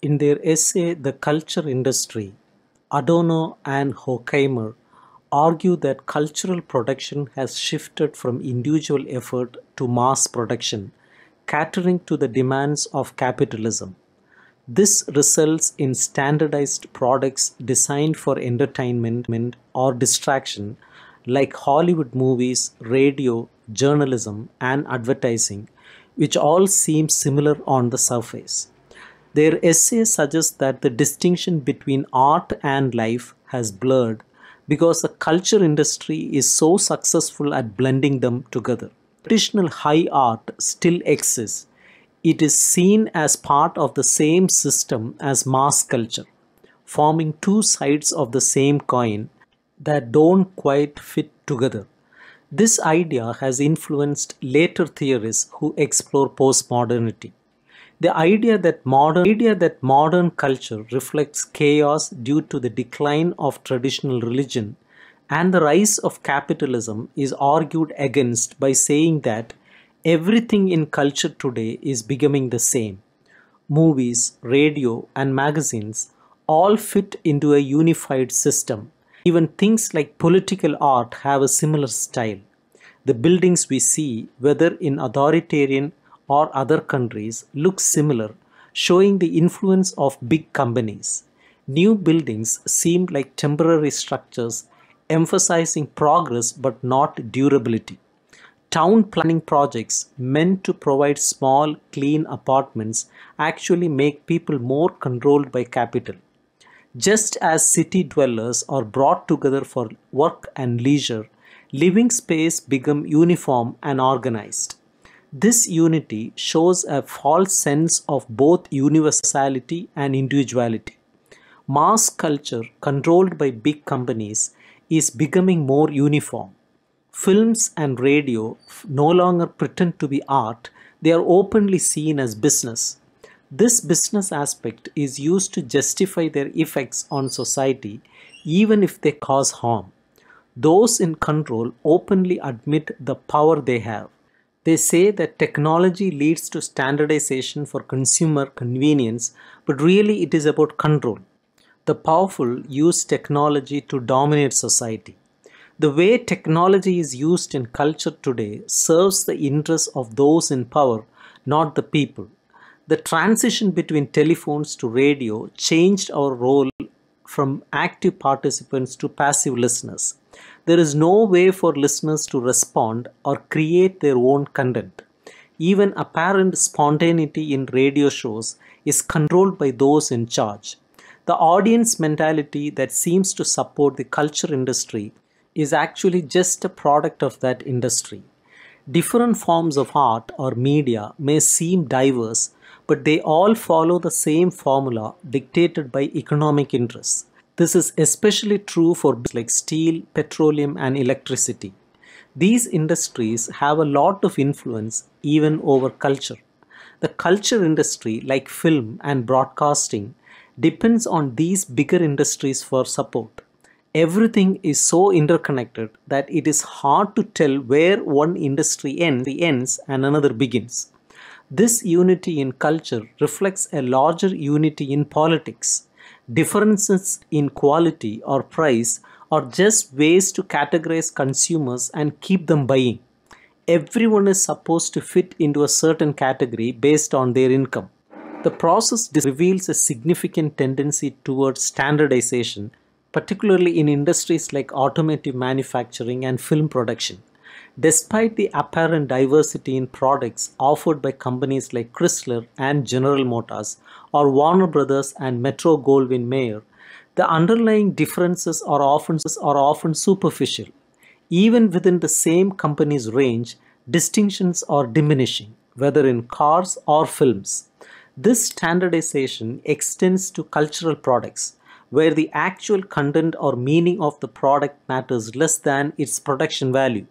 In their essay The Culture Industry, Adorno and Horkheimer argue that cultural production has shifted from individual effort to mass production, catering to the demands of capitalism. This results in standardized products designed for entertainment or distraction, like Hollywood movies, radio, journalism, and advertising, which all seem similar on the surface. Their essay suggests that the distinction between art and life has blurred because the culture industry is so successful at blending them together. Traditional high art still exists. It is seen as part of the same system as mass culture, forming two sides of the same coin that don't quite fit together. This idea has influenced later theorists who explore postmodernity. The idea that modern culture reflects chaos due to the decline of traditional religion and the rise of capitalism is argued against by saying that everything in culture today is becoming the same. Movies, radio, and magazines all fit into a unified system. Even things like political art have a similar style. The buildings we see, whether in authoritarian or other countries, look similar, showing the influence of big companies. New buildings seem like temporary structures emphasizing progress but not durability. Town planning projects meant to provide small, clean apartments actually make people more controlled by capital. Just as city dwellers are brought together for work and leisure, living space become uniform and organized. This unity shows a false sense of both universality and individuality. Mass culture, controlled by big companies, is becoming more uniform. Films and radio no longer pretend to be art, they are openly seen as business. This business aspect is used to justify their effects on society, even if they cause harm. Those in control openly admit the power they have. They say that technology leads to standardization for consumer convenience, but really it is about control. The powerful use technology to dominate society. The way technology is used in culture today serves the interests of those in power, not the people. The transition between telephones to radio changed our role from active participants to passive listeners. There is no way for listeners to respond or create their own content. Even apparent spontaneity in radio shows is controlled by those in charge. The audience mentality that seems to support the culture industry is actually just a product of that industry. Different forms of art or media may seem diverse, but they all follow the same formula dictated by economic interests. This is especially true for businesses like steel, petroleum, and electricity. These industries have a lot of influence even over culture. The culture industry, like film and broadcasting, depends on these bigger industries for support. Everything is so interconnected that it is hard to tell where one industry ends and another begins. This unity in culture reflects a larger unity in politics. Differences in quality or price are just ways to categorize consumers and keep them buying. Everyone is supposed to fit into a certain category based on their income. The process reveals a significant tendency towards standardization, particularly in industries like automotive manufacturing and film production. Despite the apparent diversity in products offered by companies like Chrysler and General Motors or Warner Brothers and Metro Goldwyn Mayer, the underlying differences are often superficial. Even within the same company's range, distinctions are diminishing, whether in cars or films. This standardization extends to cultural products, where the actual content or meaning of the product matters less than its production value.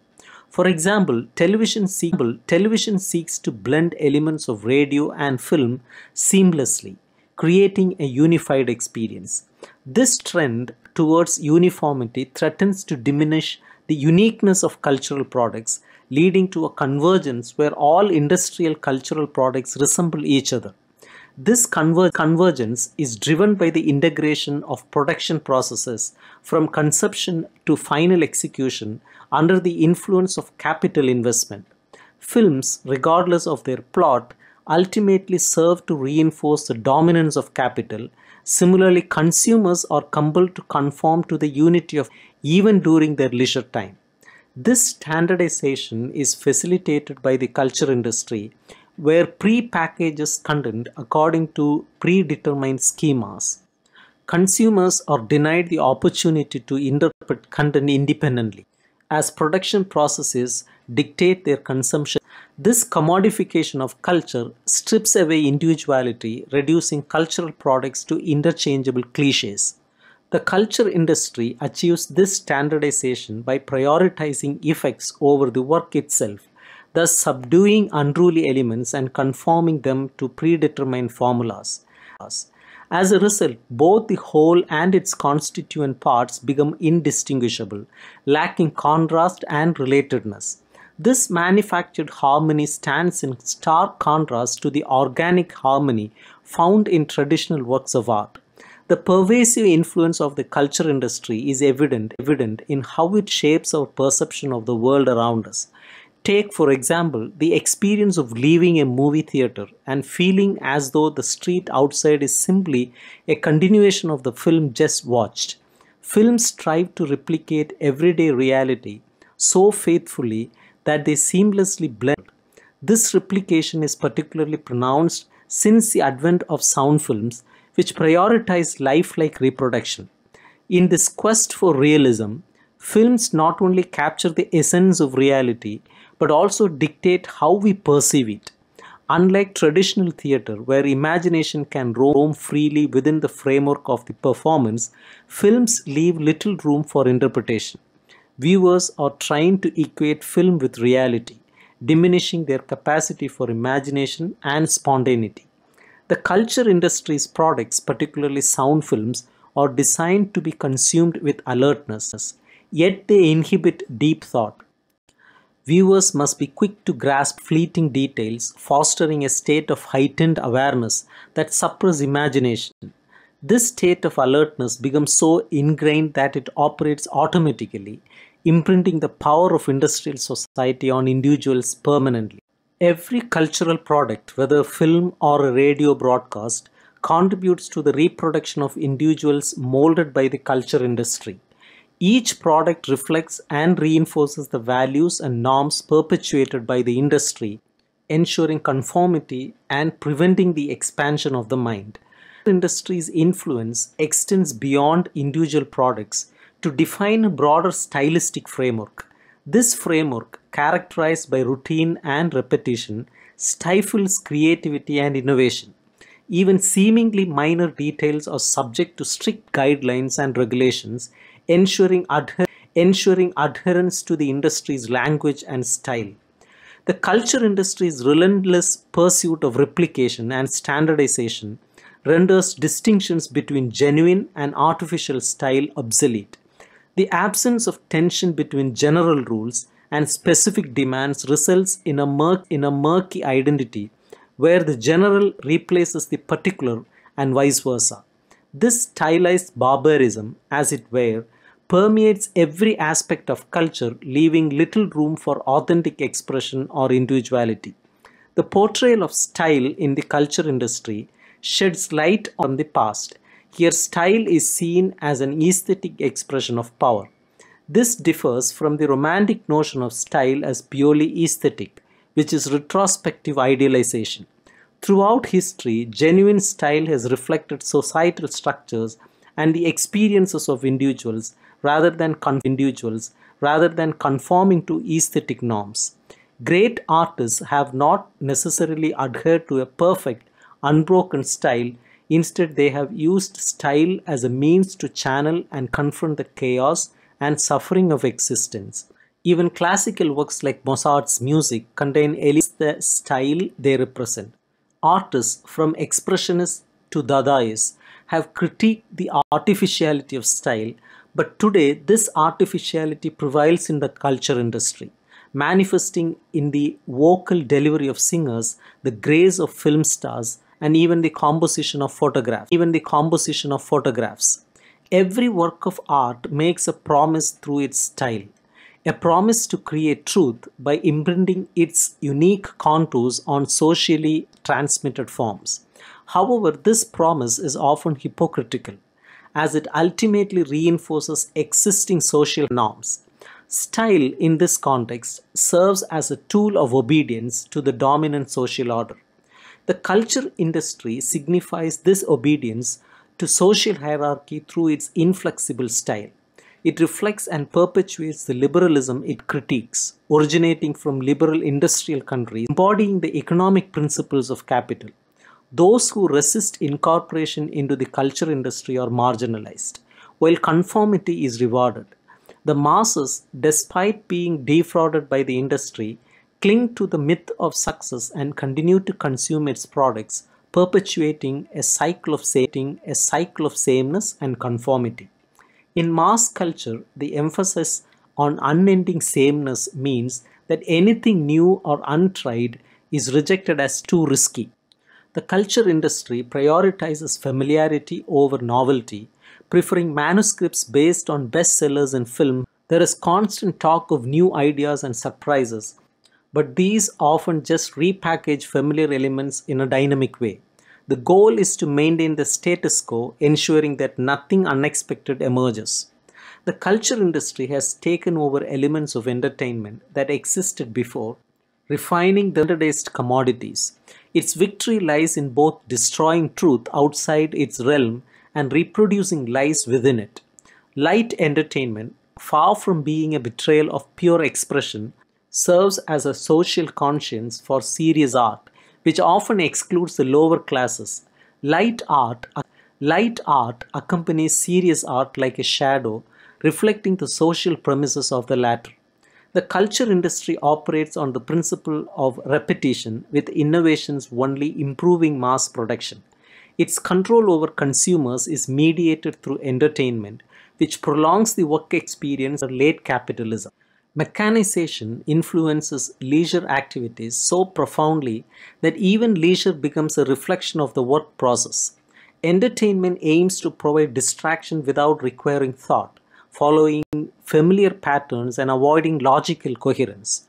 For example, television seeks to blend elements of radio and film seamlessly, creating a unified experience. This trend towards uniformity threatens to diminish the uniqueness of cultural products, leading to a convergence where all industrial cultural products resemble each other. This convergence is driven by the integration of production processes from conception to final execution under the influence of capital investment. Films, regardless of their plot, ultimately serve to reinforce the dominance of capital. Similarly, consumers are compelled to conform to the unity of even during their leisure time. This standardization is facilitated by the culture industry, where pre-packages content according to predetermined schemas. Consumers are denied the opportunity to interpret content independently, as production processes dictate their consumption. This commodification of culture strips away individuality, reducing cultural products to interchangeable cliches. The culture industry achieves this standardization by prioritizing effects over the work itself, thus subduing unruly elements and conforming them to predetermined formulas. As a result, both the whole and its constituent parts become indistinguishable, lacking contrast and relatedness. This manufactured harmony stands in stark contrast to the organic harmony found in traditional works of art. The pervasive influence of the culture industry is evident in how it shapes our perception of the world around us. Take, for example, the experience of leaving a movie theater and feeling as though the street outside is simply a continuation of the film just watched. Films strive to replicate everyday reality so faithfully that they seamlessly blend. This replication is particularly pronounced since the advent of sound films, which prioritize lifelike reproduction. In this quest for realism, films not only capture the essence of reality but also dictate how we perceive it. Unlike traditional theatre, where imagination can roam freely within the framework of the performance, films leave little room for interpretation. Viewers are trained to equate film with reality, diminishing their capacity for imagination and spontaneity. The culture industry's products, particularly sound films, are designed to be consumed with alertness, yet they inhibit deep thought. Viewers must be quick to grasp fleeting details, fostering a state of heightened awareness that suppresses imagination. This state of alertness becomes so ingrained that it operates automatically, imprinting the power of industrial society on individuals permanently. Every cultural product, whether film or a radio broadcast, contributes to the reproduction of individuals molded by the culture industry. Each product reflects and reinforces the values and norms perpetuated by the industry, ensuring conformity and preventing the expansion of the mind. The industry's influence extends beyond individual products to define a broader stylistic framework. This framework, characterized by routine and repetition, stifles creativity and innovation. Even seemingly minor details are subject to strict guidelines and regulations, ensuring adherence to the industry's language and style. The culture industry's relentless pursuit of replication and standardization renders distinctions between genuine and artificial style obsolete. The absence of tension between general rules and specific demands results in a murky identity where the general replaces the particular and vice versa. This stylized barbarism, as it were, permeates every aspect of culture, leaving little room for authentic expression or individuality. The portrayal of style in the culture industry sheds light on the past. Here, style is seen as an aesthetic expression of power. This differs from the romantic notion of style as purely aesthetic, which is retrospective idealization. Throughout history, genuine style has reflected societal structures and the experiences of individuals rather than conforming to aesthetic norms. Great artists have not necessarily adhered to a perfect, unbroken style. Instead, they have used style as a means to channel and confront the chaos and suffering of existence. Even classical works like Mozart's music contain elements of the style they represent. Artists from Expressionists to Dadaists have critiqued the artificiality of style, but today this artificiality prevails in the culture industry, manifesting in the vocal delivery of singers, the grace of film stars, and even the composition of photographs. Every work of art makes a promise through its style, a promise to create truth by imprinting its unique contours on socially transmitted forms. However, this promise is often hypocritical, as it ultimately reinforces existing social norms. Style, in this context, serves as a tool of obedience to the dominant social order. The culture industry signifies this obedience to social hierarchy through its inflexible style. It reflects and perpetuates the liberalism it critiques, originating from liberal industrial countries, embodying the economic principles of capital. Those who resist incorporation into the culture industry are marginalized, while conformity is rewarded. The masses, despite being defrauded by the industry, cling to the myth of success and continue to consume its products, perpetuating a cycle of sameness and conformity. In mass culture, the emphasis on unending sameness means that anything new or untried is rejected as too risky. The culture industry prioritizes familiarity over novelty, preferring manuscripts based on bestsellers in film. There is constant talk of new ideas and surprises, but these often just repackage familiar elements in a dynamic way. The goal is to maintain the status quo, ensuring that nothing unexpected emerges. The culture industry has taken over elements of entertainment that existed before, refining the standardized commodities. Its victory lies in both destroying truth outside its realm and reproducing lies within it. Light entertainment, far from being a betrayal of pure expression, serves as a social conscience for serious art, which often excludes the lower classes. Light art accompanies serious art like a shadow, reflecting the social premises of the latter. The culture industry operates on the principle of repetition, with innovations only improving mass production. Its control over consumers is mediated through entertainment, which prolongs the work experience of late capitalism. Mechanization influences leisure activities so profoundly that even leisure becomes a reflection of the work process. Entertainment aims to provide distraction without requiring thought, following familiar patterns and avoiding logical coherence.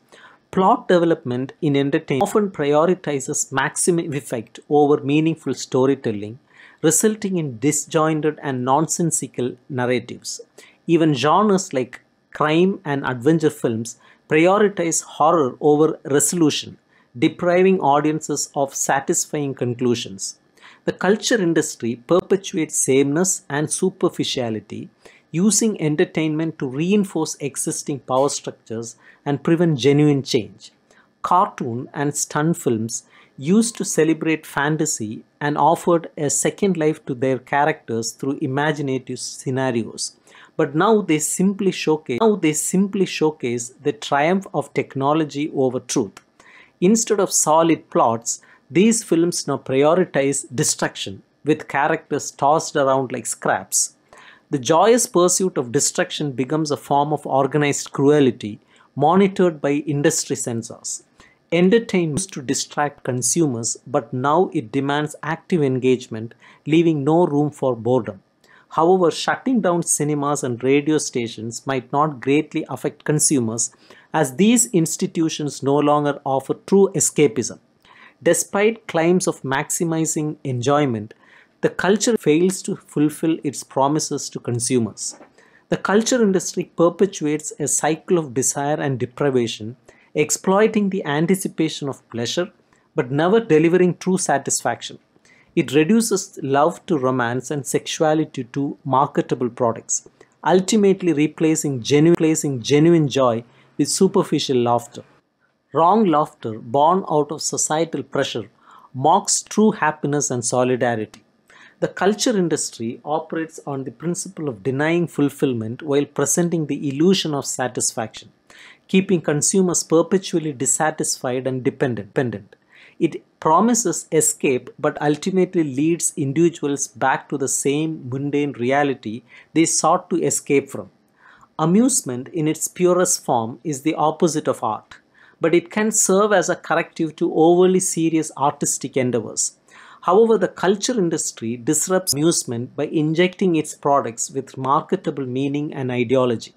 Plot development in entertainment often prioritizes maximum effect over meaningful storytelling, resulting in disjointed and nonsensical narratives. Even genres like crime and adventure films prioritize horror over resolution, depriving audiences of satisfying conclusions. The culture industry perpetuates sameness and superficiality, using entertainment to reinforce existing power structures and prevent genuine change. Cartoon and stunt films used to celebrate fantasy and offered a second life to their characters through imaginative scenarios. But now they simply showcase the triumph of technology over truth. Instead of solid plots, these films now prioritize destruction, with characters tossed around like scraps. The joyous pursuit of destruction becomes a form of organized cruelty, monitored by industry censors. Entertainment used to distract consumers, but now it demands active engagement, leaving no room for boredom. However, shutting down cinemas and radio stations might not greatly affect consumers, as these institutions no longer offer true escapism. Despite claims of maximizing enjoyment, the culture fails to fulfill its promises to consumers. The culture industry perpetuates a cycle of desire and deprivation, exploiting the anticipation of pleasure but never delivering true satisfaction. It reduces love to romance and sexuality to marketable products, ultimately replacing genuine joy with superficial laughter. Wrong laughter, born out of societal pressure, mocks true happiness and solidarity. The culture industry operates on the principle of denying fulfillment while presenting the illusion of satisfaction, keeping consumers perpetually dissatisfied and dependent. It promises escape but ultimately leads individuals back to the same mundane reality they sought to escape from. Amusement, in its purest form, is the opposite of art, but it can serve as a corrective to overly serious artistic endeavors. However, the culture industry disrupts amusement by injecting its products with marketable meaning and ideology.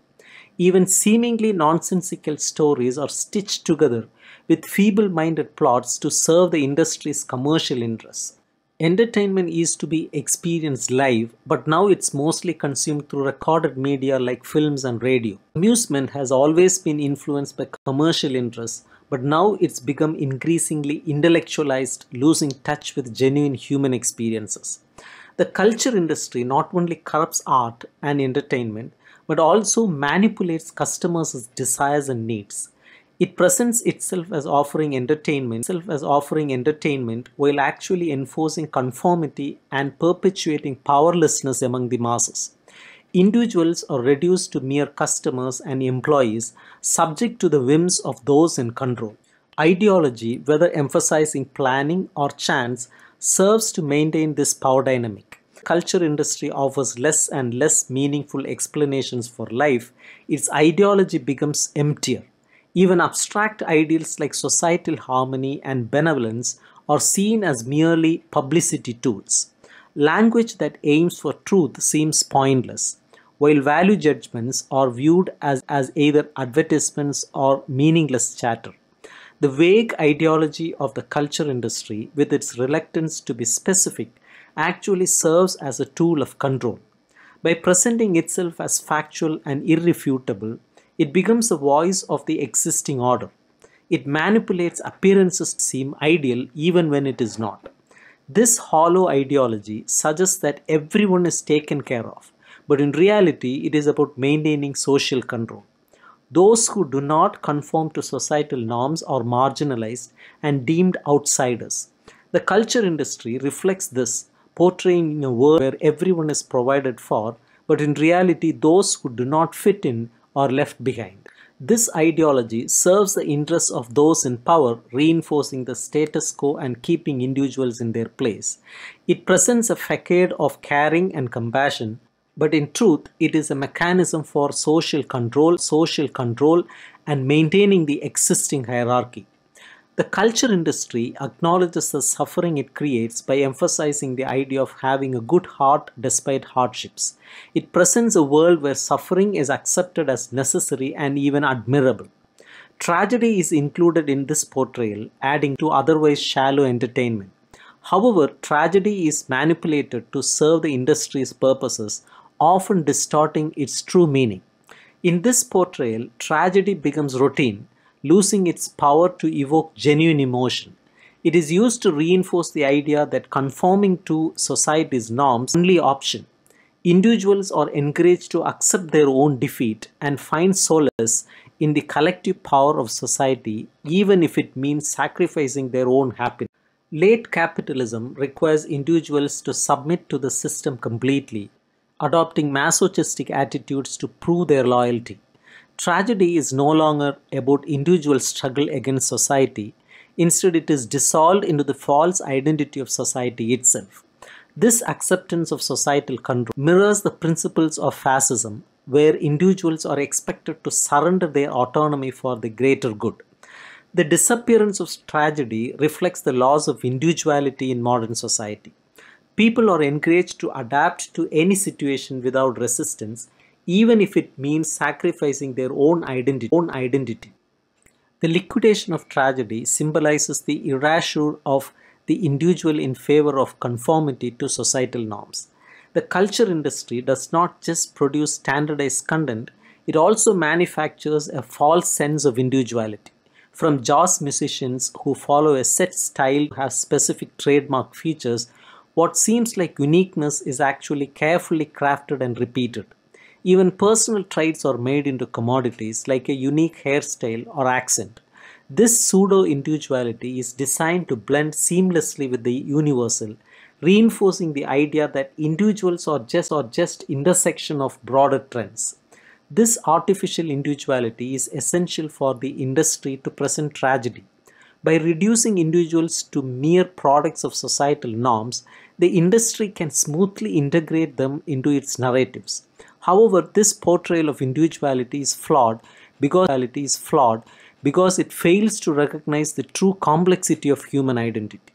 Even seemingly nonsensical stories are stitched together with feeble minded plots to serve the industry's commercial interests. Entertainment used to be experienced live, but now it's mostly consumed through recorded media like films and radio. Amusement has always been influenced by commercial interests, but now it's become increasingly intellectualized, losing touch with genuine human experiences. The culture industry not only corrupts art and entertainment, but also manipulates customers' desires and needs. It presents itself as offering entertainment while actually enforcing conformity and perpetuating powerlessness among the masses. Individuals are reduced to mere customers and employees, subject to the whims of those in control. Ideology, whether emphasizing planning or chance, serves to maintain this power dynamic. Culture industry offers less and less meaningful explanations for life. Its ideology becomes emptier. Even abstract ideals like societal harmony and benevolence are seen as merely publicity tools. Language that aims for truth seems pointless, while value judgments are viewed as either advertisements or meaningless chatter. The vague ideology of the culture industry, with its reluctance to be specific, actually serves as a tool of control. By presenting itself as factual and irrefutable, it becomes the voice of the existing order. It manipulates appearances to seem ideal even when it is not. This hollow ideology suggests that everyone is taken care of, but in reality, it is about maintaining social control. Those who do not conform to societal norms are marginalized and deemed outsiders. The culture industry reflects this, portraying a world where everyone is provided for, but in reality, those who do not fit in are left behind. This ideology serves the interests of those in power, reinforcing the status quo and keeping individuals in their place. It presents a facade of caring and compassion, but in truth, it is a mechanism for social control and maintaining the existing hierarchy. The culture industry acknowledges the suffering it creates by emphasizing the idea of having a good heart despite hardships. It presents a world where suffering is accepted as necessary and even admirable. Tragedy is included in this portrayal, adding to otherwise shallow entertainment. However, tragedy is manipulated to serve the industry's purposes, often distorting its true meaning. In this portrayal, tragedy becomes routine, losing its power to evoke genuine emotion. It is used to reinforce the idea that conforming to society's norms is the only option. Individuals are encouraged to accept their own defeat and find solace in the collective power of society, even if it means sacrificing their own happiness. Late capitalism requires individuals to submit to the system completely, adopting masochistic attitudes to prove their loyalty. Tragedy is no longer about individual struggle against society. Instead, it is dissolved into the false identity of society itself. This acceptance of societal control mirrors the principles of fascism, where individuals are expected to surrender their autonomy for the greater good. The disappearance of tragedy reflects the loss of individuality in modern society. People are encouraged to adapt to any situation without resistance, even if it means sacrificing their own identity. The liquidation of tragedy symbolizes the erasure of the individual in favor of conformity to societal norms. The culture industry does not just produce standardized content, it also manufactures a false sense of individuality. From jazz musicians who follow a set style to have specific trademark features, what seems like uniqueness is actually carefully crafted and repeated. Even personal traits are made into commodities like a unique hairstyle or accent. This pseudo-individuality is designed to blend seamlessly with the universal, reinforcing the idea that individuals are just intersection of broader trends. This artificial individuality is essential for the industry to present tragedy. By reducing individuals to mere products of societal norms, the industry can smoothly integrate them into its narratives. However, this portrayal of individuality is flawed because it fails to recognize the true complexity of human identity.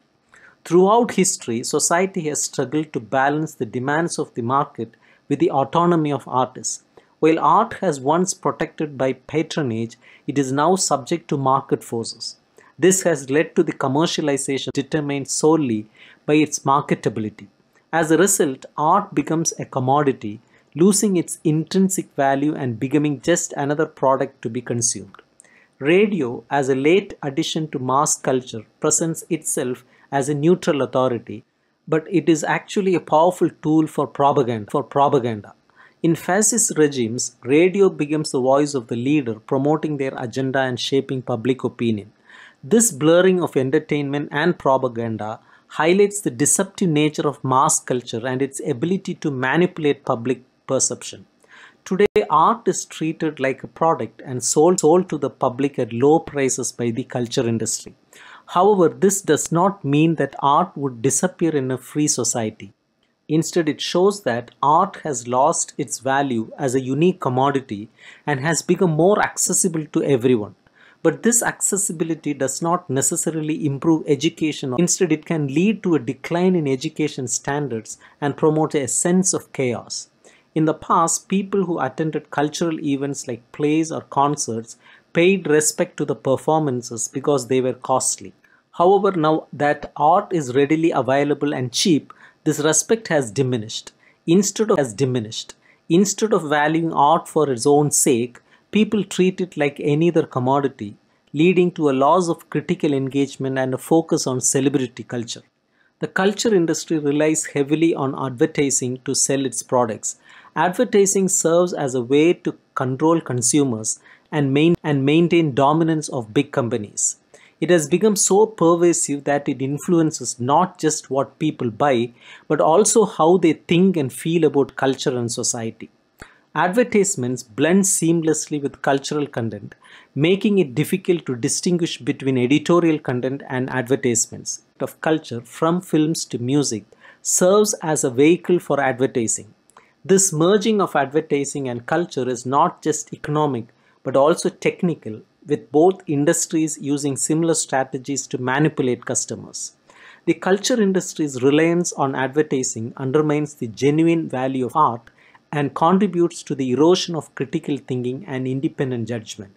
Throughout history, society has struggled to balance the demands of the market with the autonomy of artists. While art has once protected by patronage, it is now subject to market forces. This has led to the commercialization determined solely by its marketability. As a result, art becomes a commodity, losing its intrinsic value and becoming just another product to be consumed. Radio, as a late addition to mass culture, presents itself as a neutral authority, but it is actually a powerful tool for propaganda. In fascist regimes, radio becomes the voice of the leader, promoting their agenda and shaping public opinion. This blurring of entertainment and propaganda highlights the deceptive nature of mass culture and its ability to manipulate public perception. Today, art is treated like a product and sold to the public at low prices by the culture industry. However, this does not mean that art would disappear in a free society. Instead, it shows that art has lost its value as a unique commodity and has become more accessible to everyone. But this accessibility does not necessarily improve education. Instead, it can lead to a decline in education standards and promote a sense of chaos. In the past, people who attended cultural events like plays or concerts paid respect to the performances because they were costly. However, now that art is readily available and cheap, this respect has diminished. Instead of valuing art for its own sake, people treat it like any other commodity, leading to a loss of critical engagement and a focus on celebrity culture. The culture industry relies heavily on advertising to sell its products. Advertising serves as a way to control consumers and maintain dominance of big companies. It has become so pervasive that it influences not just what people buy, but also how they think and feel about culture and society. Advertisements blend seamlessly with cultural content, making it difficult to distinguish between editorial content and advertisements. Of culture, from films to music, serves as a vehicle for advertising. This merging of advertising and culture is not just economic but also technical, with both industries using similar strategies to manipulate customers. The culture industry's reliance on advertising undermines the genuine value of art and contributes to the erosion of critical thinking and independent judgment.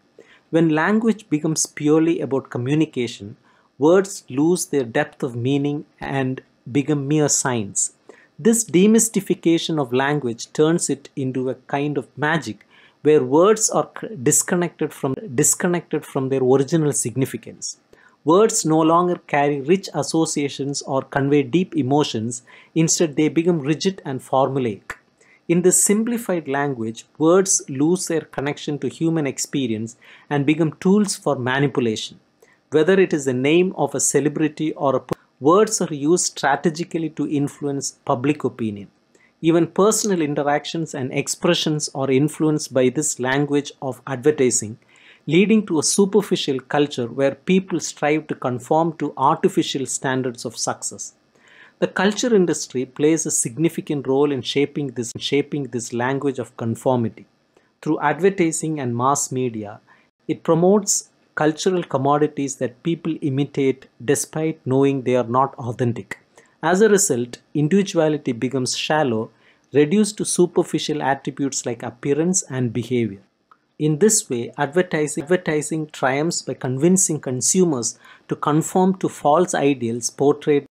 When language becomes purely about communication, words lose their depth of meaning and become mere signs. This demystification of language turns it into a kind of magic where words are disconnected from their original significance. Words no longer carry rich associations or convey deep emotions, instead, they become rigid and formulaic. In this simplified language, words lose their connection to human experience and become tools for manipulation. Whether it is the name of a celebrity or words are used strategically to influence public opinion. Even personal interactions and expressions are influenced by this language of advertising, leading to a superficial culture where people strive to conform to artificial standards of success. The culture industry plays a significant role in shaping this language of conformity. Through advertising and mass media, it promotes cultural commodities that people imitate despite knowing they are not authentic. As a result, individuality becomes shallow, reduced to superficial attributes like appearance and behavior. In this way, advertising triumphs by convincing consumers to conform to false ideals portrayed